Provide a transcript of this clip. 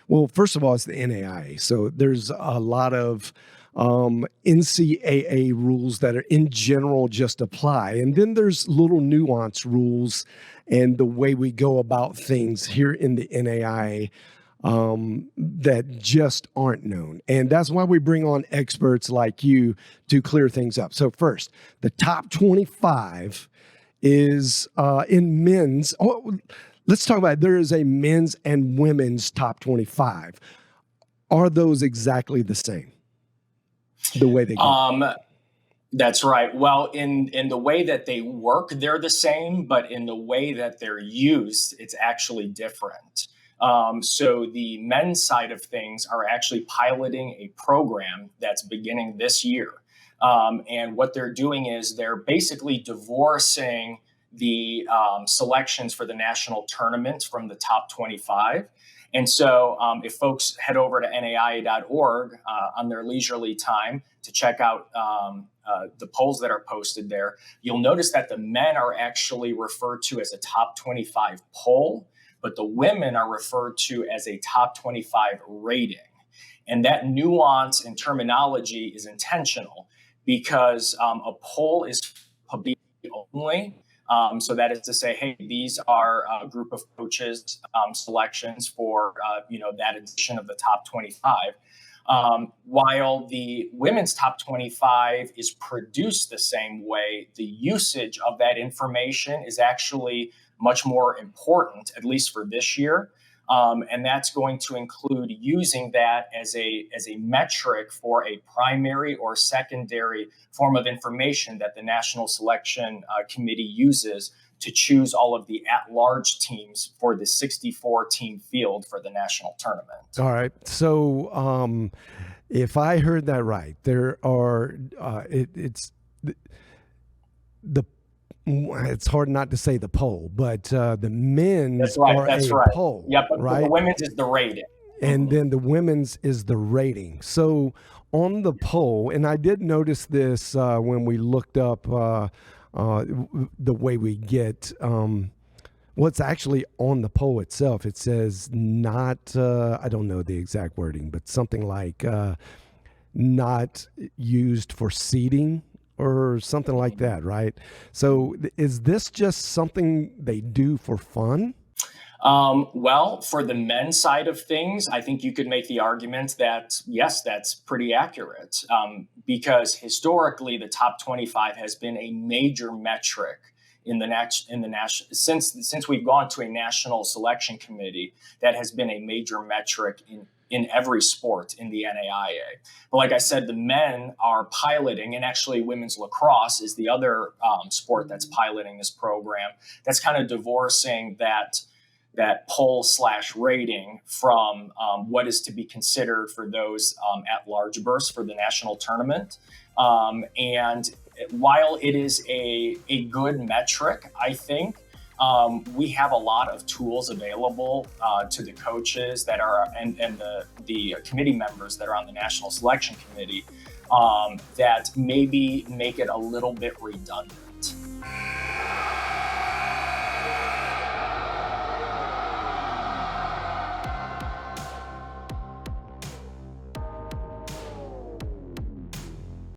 Well, first of all, it's the NAIA. So there's a lot of NCAA rules that are in general just apply. And then there's little nuance rules and the way we go about things here in the NAIA that just aren't known. And that's why we bring on experts like you to clear things up. So first, the top 25 is in men's. Oh, let's talk about it. There is a men's and women's top 25. Are those exactly the same? The way they go? That's right. Well, in the way that they work, they're the same, but in the way that they're used, it's actually different. So the men's side of things are actually piloting a program that's beginning this year. And what they're doing is they're basically divorcing the selections for the national tournament from the top 25. And so if folks head over to NAIA.org on their leisurely time to check out the polls that are posted there, you'll notice that the men are actually referred to as a top 25 poll, but the women are referred to as a top 25 rating. And that nuance in terminology is intentional because a poll is publicly only. So that is to say, hey, these are a group of coaches selections for, that edition of the top 25. While the women's top 25 is produced the same way, the usage of that information is actually much more important, at least for this year. And that's going to include using that as a metric for a primary or secondary form of information that the National Selection Committee uses to choose all of the at-large teams for the 64-team field for the national tournament. All right. So if I heard that right, there are it's hard not to say the poll, but the men's are a poll. Yeah, but right? The women's is the rating. And then the women's is the rating. So on the poll, and I did notice this when we looked up the way we get what's actually on the poll itself. It says not, I don't know the exact wording, but something like not used for seating or something like that, right? So is this just something they do for fun? Well, for the men's side of things, I think you could make the argument that, yes, that's pretty accurate, because historically the top 25 has been a major metric in the national since we've gone to a national selection committee. That has been a major metric in every sport in the NAIA. But like I said, the men are piloting, and actually women's lacrosse is the other sport that's piloting this program. That's kind of divorcing that poll/rating from what is to be considered for those at-large berths for the national tournament. And while it is a good metric, I think we have a lot of tools available to the coaches that are and the committee members that are on the National Selection Committee that maybe make it a little bit redundant.